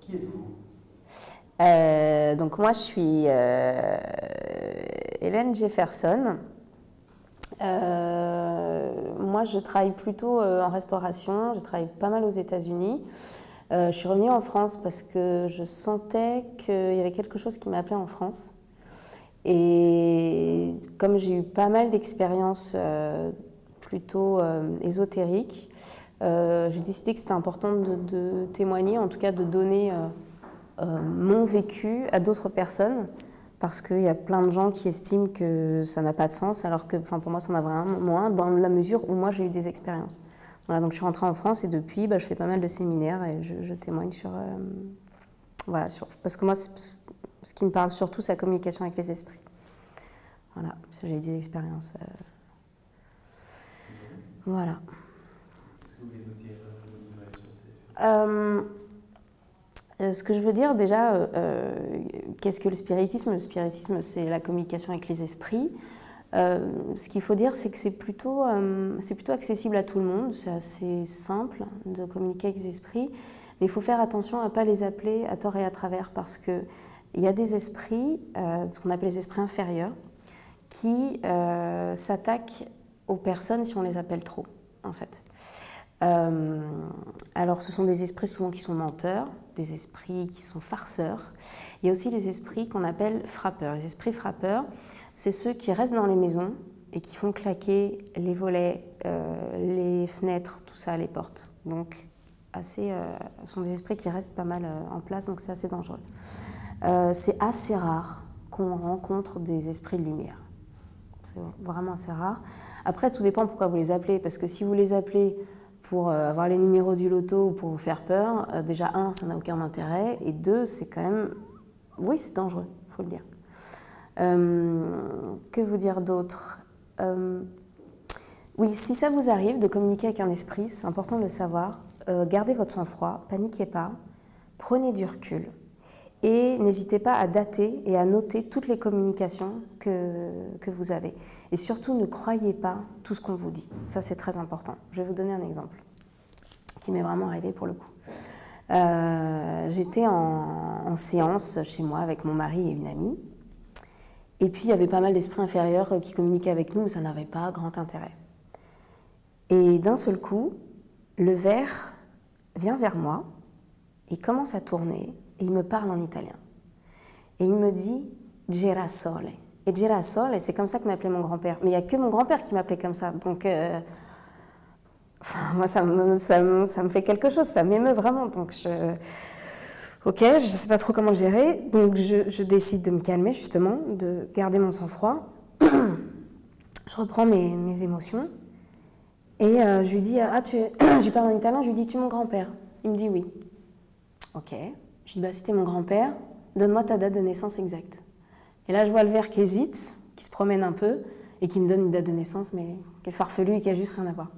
Qui êtes-vous? Donc moi je suis Hélène Jefferson. Moi je travaille plutôt en restauration, je travaille pas mal aux États-Unis. Je suis revenue en France parce que je sentais qu'il y avait quelque chose qui m'appelait en France. Et comme j'ai eu pas mal d'expériences plutôt ésotériques, j'ai décidé que c'était important de témoigner, en tout cas de donner mon vécu à d'autres personnes, parce qu'il y a plein de gens qui estiment que ça n'a pas de sens, alors que pour moi ça en a vraiment moins, dans la mesure où moi j'ai eu des expériences. Voilà, donc je suis rentrée en France et depuis je fais pas mal de séminaires et je témoigne sur, voilà, parce que moi ce qui me parle surtout c'est la communication avec les esprits. Voilà, parce que j'ai eu des expériences. Voilà. Est-ce que vous voulez nous dire sur ces... Ce que je veux dire déjà, qu'est-ce que le spiritisme? Le spiritisme, c'est la communication avec les esprits. Ce qu'il faut dire, c'est que c'est plutôt accessible à tout le monde. C'est assez simple de communiquer avec les esprits. Mais il faut faire attention à ne pas les appeler à tort et à travers, parce qu'il y a des esprits, ce qu'on appelle les esprits inférieurs, qui s'attaquent aux personnes si on les appelle trop, en fait. Alors ce sont des esprits souvent qui sont menteurs, des esprits qui sont farceurs. Il y a aussi les esprits qu'on appelle frappeurs. Les esprits frappeurs, c'est ceux qui restent dans les maisons et qui font claquer les volets, les fenêtres, tout ça, les portes. Donc ce sont des esprits qui restent pas mal en place, donc c'est assez dangereux. C'est assez rare qu'on rencontre des esprits de lumière. C'est vraiment assez rare. Après, tout dépend pourquoi vous les appelez, parce que si vous les appelez pour avoir les numéros du loto ou pour vous faire peur, déjà, un, ça n'a aucun intérêt, et deux, c'est quand même... Oui, c'est dangereux, il faut le dire. Que vous dire d'autre? Oui, si ça vous arrive de communiquer avec un esprit, c'est important de le savoir. Gardez votre sang-froid, paniquez pas, prenez du recul. Et n'hésitez pas à dater et à noter toutes les communications que vous avez. Et surtout, ne croyez pas tout ce qu'on vous dit. Ça, c'est très important. Je vais vous donner un exemple qui m'est vraiment arrivé pour le coup. J'étais en séance chez moi avec mon mari et une amie. Et puis, il y avait pas mal d'esprits inférieurs qui communiquaient avec nous, mais ça n'avait pas grand intérêt. Et d'un seul coup, le verre vient vers moi, il commence à tourner, et il me parle en italien. Et il me dit « girasole ». Et girasole, c'est comme ça que m'appelait mon grand-père. Mais il n'y a que mon grand-père qui m'appelait comme ça. Donc, moi, ça me fait quelque chose, ça m'émeut vraiment. Donc, ok, je ne sais pas trop comment gérer. Donc, je décide de me calmer, justement, de garder mon sang-froid. Je reprends mes émotions. Et je lui dis « Ah, je lui parle en italien, je lui dis « Tu es mon grand-père ?» Il me dit « Oui ». Ok. Je dis, bah, si t'es mon grand-père, donne-moi ta date de naissance exacte. Et là, je vois le verre qui hésite, qui se promène un peu, et qui me donne une date de naissance, mais qui est farfelu et qui a juste rien à voir.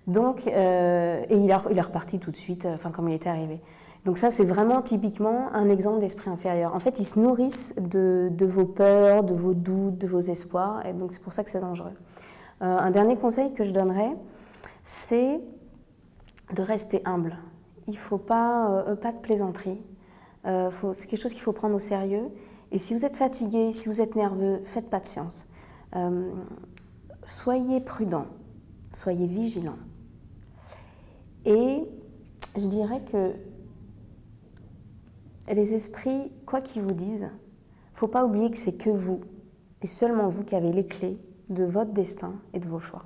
Donc, et il est reparti tout de suite, comme il était arrivé. Donc ça, c'est vraiment typiquement un exemple d'esprit inférieur. En fait, ils se nourrissent de vos peurs, de vos doutes, de vos espoirs, et donc c'est pour ça que c'est dangereux. Un dernier conseil que je donnerais, c'est de rester humble. Il ne faut pas de plaisanterie. C'est quelque chose qu'il faut prendre au sérieux. Et si vous êtes fatigué, si vous êtes nerveux, faites pas de séance. Soyez prudent, soyez vigilant. Et je dirais que les esprits, quoi qu'ils vous disent, il ne faut pas oublier que c'est que vous, et seulement vous qui avez les clés de votre destin et de vos choix.